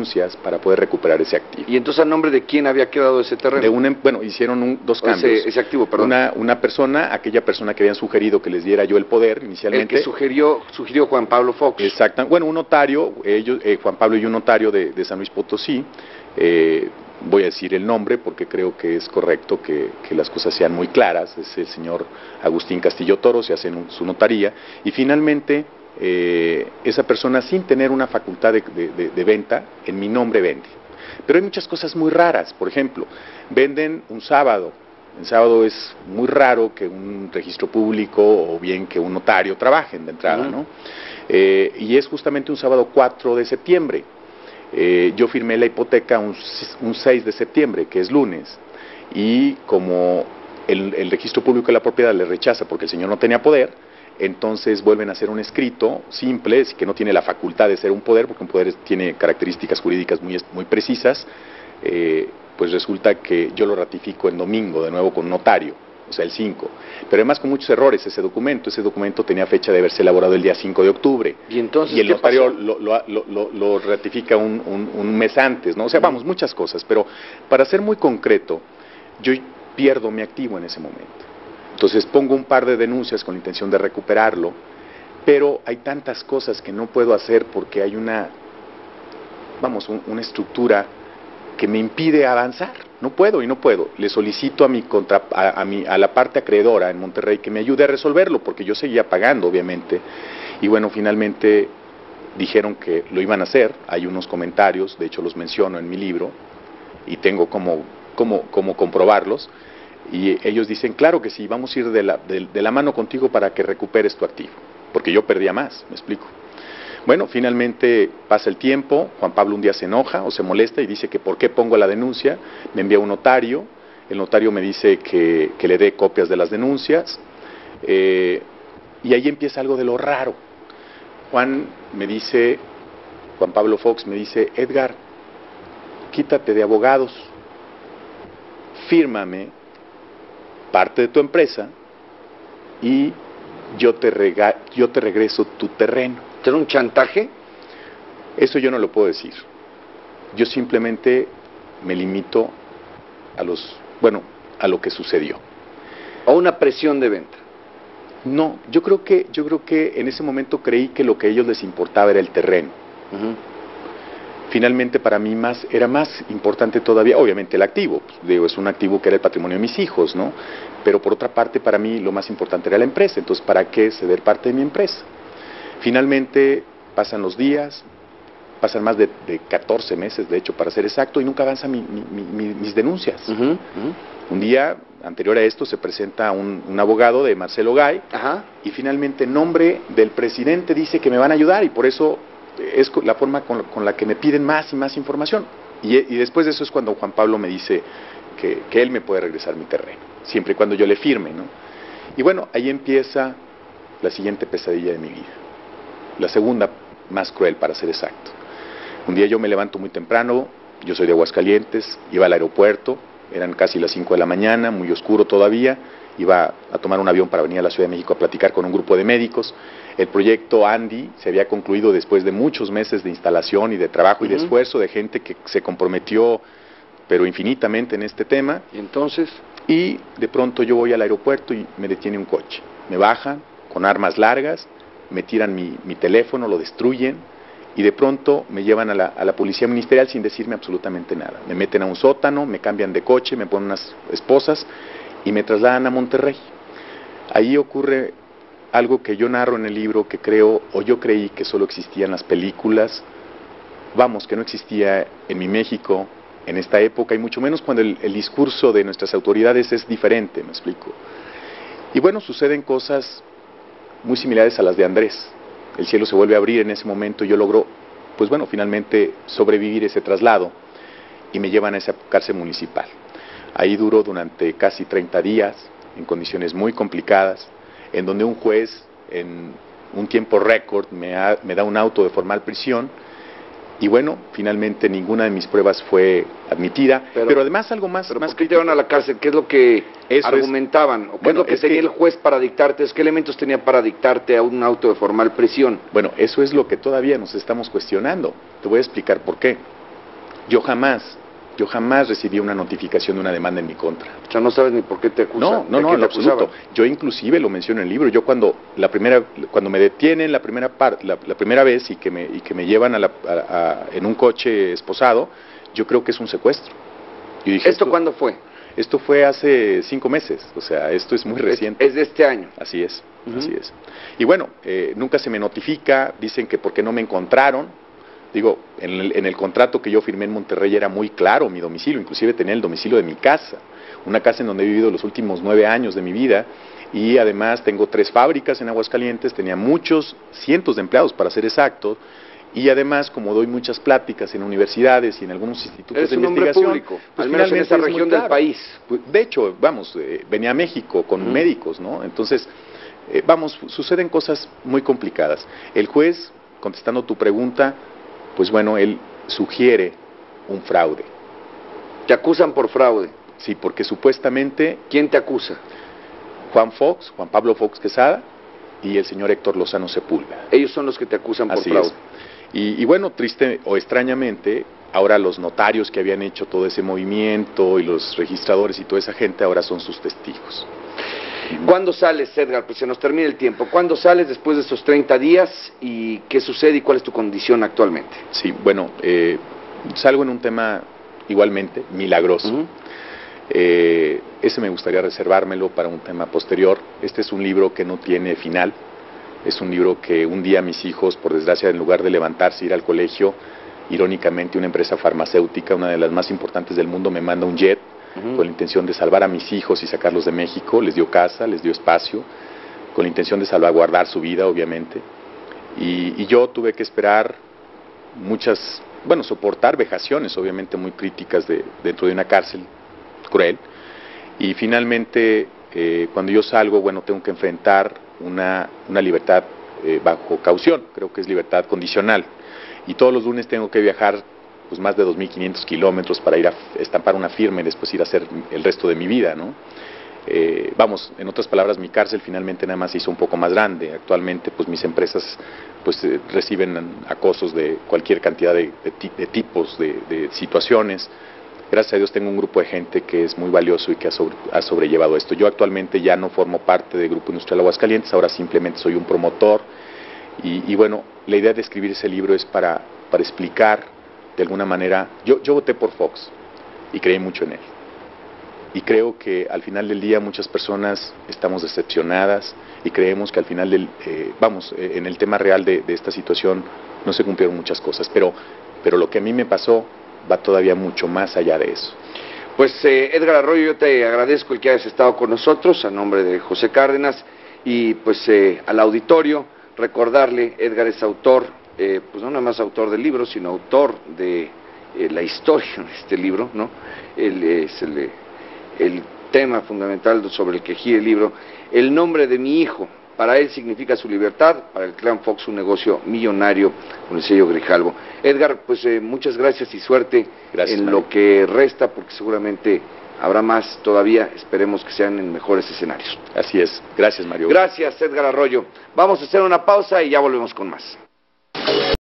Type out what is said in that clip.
denuncias para poder recuperar ese activo. ¿Y entonces a nombre de quién había quedado ese terreno? Bueno, hicieron dos cambios. Ese activo, perdón. Una persona, aquella persona que habían sugerido que les diera yo el poder inicialmente. El que sugirió Juan Pablo Fox. Exacto. Bueno, un notario, Juan Pablo y un notario de San Luis Potosí. Voy a decir el nombre porque creo que es correcto que las cosas sean muy claras. Es el señor Agustín Castillo Toro, se hace su notaría. Y finalmente, esa persona, sin tener una facultad de venta, en mi nombre vende. Pero hay muchas cosas muy raras. Por ejemplo, venden un sábado. El sábado es muy raro que un registro público o bien que un notario trabajen de entrada, ¿no? Y es justamente un sábado 4 de septiembre. Yo firmé la hipoteca un 6 de septiembre, que es lunes, y como el registro público de la propiedad le rechaza porque el señor no tenía poder, entonces vuelven a hacer un escrito simple, que no tiene la facultad de ser un poder, porque un poder tiene características jurídicas muy precisas. Pues resulta que yo lo ratifico en domingo, de nuevo con notario, o sea el 5, pero además con muchos errores ese documento tenía fecha de haberse elaborado el día 5 de octubre, y entonces el notario lo ratifica un mes antes, ¿no? O sea, vamos, muchas cosas, pero para ser muy concreto, yo pierdo mi activo en ese momento, entonces pongo un par de denuncias con la intención de recuperarlo, pero hay tantas cosas que no puedo hacer porque hay una estructura que me impide avanzar. No puedo. Le solicito a la parte acreedora en Monterrey que me ayude a resolverlo, porque yo seguía pagando, obviamente. Y bueno, finalmente dijeron que lo iban a hacer. Hay unos comentarios, de hecho los menciono en mi libro, y tengo cómo comprobarlos. Y ellos dicen, claro que sí, vamos a ir de la mano contigo para que recuperes tu activo, porque yo perdía más, me explico. Bueno, finalmente pasa el tiempo, Juan Pablo un día se enoja o se molesta y dice que por qué pongo la denuncia, me envía un notario, el notario me dice que le dé copias de las denuncias, y ahí empieza algo de lo raro. Juan Pablo Fox me dice, Edgar, quítate de abogados, fírmame parte de tu empresa y yo te regreso tu terreno. ¿Era un chantaje? Eso yo no lo puedo decir. Yo simplemente me limito a lo que sucedió. ¿O una presión de venta? No, yo creo que en ese momento creí que lo que a ellos les importaba era el terreno. Finalmente para mí era más importante todavía, obviamente el activo, es un activo que era el patrimonio de mis hijos, ¿no? Pero por otra parte para mí lo más importante era la empresa, entonces ¿para qué ceder parte de mi empresa? Finalmente pasan los días, pasan más de 14 meses, de hecho, para ser exacto, y nunca avanzan mis denuncias. Un día, anterior a esto, se presenta un abogado de Marcelo Gay, y finalmente en nombre del presidente dice que me van a ayudar, y por eso es la forma con la que me piden más y más información. Y después de eso es cuando Juan Pablo me dice que él me puede regresar mi terreno, siempre y cuando yo le firme, ¿no? Y bueno, ahí empieza la siguiente pesadilla de mi vida. La segunda más cruel, para ser exacto. Un día yo me levanto muy temprano, yo soy de Aguascalientes, iba al aeropuerto, eran casi las 5 de la mañana, muy oscuro todavía, iba a tomar un avión para venir a la Ciudad de México a platicar con un grupo de médicos. El proyecto Andy se había concluido después de muchos meses de instalación y de trabajo y de esfuerzo de gente que se comprometió, pero infinitamente en este tema. ¿Y entonces? Y de pronto yo voy al aeropuerto y me detiene un coche. Me bajan con armas largas, me tiran mi teléfono, lo destruyen y de pronto me llevan a la policía ministerial sin decirme absolutamente nada. Me meten a un sótano, me cambian de coche, me ponen unas esposas y me trasladan a Monterrey. Ahí ocurre algo que yo narro en el libro, que yo creí que solo existía en las películas, que no existía en mi México en esta época y mucho menos cuando el discurso de nuestras autoridades es diferente, me explico. Y bueno, suceden cosas muy similares a las de Andrés. El cielo se vuelve a abrir en ese momento y yo logro, finalmente sobrevivir ese traslado y me llevan a esa cárcel municipal. Ahí duró durante casi 30 días, en condiciones muy complicadas, en donde un juez, en un tiempo récord, me da un auto de formal prisión. Y bueno, finalmente ninguna de mis pruebas fue admitida, pero además algo más... ¿Pero por qué te llevan a la cárcel? ¿Qué es lo que argumentaban? ¿O qué es lo que tenía el juez para dictarte? ¿Qué elementos tenía para dictarte a un auto de formal prisión? Bueno, eso es lo que todavía nos estamos cuestionando. Te voy a explicar por qué. Yo jamás recibí una notificación de una demanda en mi contra. O sea, no sabes ni por qué te acusan. No, en lo absoluto. Yo inclusive lo menciono en el libro. Yo cuando me detienen la primera vez y que me llevan en un coche esposado, yo creo que es un secuestro. Yo dije, ¿Esto cuándo fue? Esto fue hace 5 meses, o sea, esto es muy reciente. Es de este año. Así es, así es. Y bueno, nunca se me notifica, dicen que porque no me encontraron. Digo, en el contrato que yo firmé en Monterrey era muy claro mi domicilio, inclusive tenía el domicilio de mi casa, una casa en donde he vivido los últimos 9 años de mi vida, y además tengo 3 fábricas en Aguascalientes, tenía cientos de empleados para ser exacto, y además, como doy muchas pláticas en universidades y en algunos institutos de investigación, público, pues al menos en esa región del país. De hecho, venía a México con médicos, ¿no? Entonces, suceden cosas muy complicadas. El juez, contestando tu pregunta, pues bueno, él sugiere un fraude. ¿Te acusan por fraude? Sí, porque supuestamente... ¿Quién te acusa? Juan Pablo Fox Quesada y el señor Héctor Lozano Sepúlveda. Ellos son los que te acusan por fraude. Es. Y bueno, triste o extrañamente, ahora los notarios que habían hecho todo ese movimiento y los registradores y toda esa gente ahora son sus testigos. ¿Cuándo sales, Edgar? Pues se nos termina el tiempo. ¿Cuándo sales después de esos 30 días y qué sucede y cuál es tu condición actualmente? Sí, bueno, salgo en un tema igualmente milagroso. Ese me gustaría reservármelo para un tema posterior. Este es un libro que no tiene final. Es un libro que un día mis hijos, por desgracia, en lugar de levantarse e ir al colegio, irónicamente una empresa farmacéutica, una de las más importantes del mundo, me manda un jet con la intención de salvar a mis hijos y sacarlos de México. Les dio casa, les dio espacio, con la intención de salvaguardar su vida, obviamente. Y yo tuve que esperar soportar vejaciones, obviamente muy críticas dentro de una cárcel cruel. Y finalmente, cuando yo salgo, tengo que enfrentar una libertad bajo caución, creo que es libertad condicional. Y todos los lunes tengo que viajar pues más de 2.500 kilómetros para ir a estampar una firma y después ir a hacer el resto de mi vida, ¿no? En otras palabras, mi cárcel finalmente nada más se hizo un poco más grande. Actualmente, pues mis empresas reciben acosos de cualquier cantidad de tipos, de situaciones. Gracias a Dios tengo un grupo de gente que es muy valioso y que ha sobrellevado esto. Yo actualmente ya no formo parte del Grupo Industrial Aguascalientes, ahora simplemente soy un promotor. Y bueno, la idea de escribir ese libro es para explicar de alguna manera. Yo voté por Fox y creí mucho en él. Y creo que al final del día muchas personas estamos decepcionadas y creemos que al final en el tema real de esta situación no se cumplieron muchas cosas. Pero lo que a mí me pasó va todavía mucho más allá de eso. Pues Edgar Arroyo, yo te agradezco el que hayas estado con nosotros a nombre de José Cárdenas y pues al auditorio recordarle, Edgar es autor, pues no nada más autor del libro, sino autor de la historia de este libro, ¿no? Él es el tema fundamental sobre el que gira el libro. El nombre de mi hijo, para él significa su libertad, para el clan Fox un negocio millonario con el sello Grijalvo. Edgar, pues muchas gracias y suerte en lo que resta, porque seguramente habrá más todavía, esperemos que sean en mejores escenarios. Así es, gracias Mario. Gracias Edgar Arroyo. Vamos a hacer una pausa y ya volvemos con más.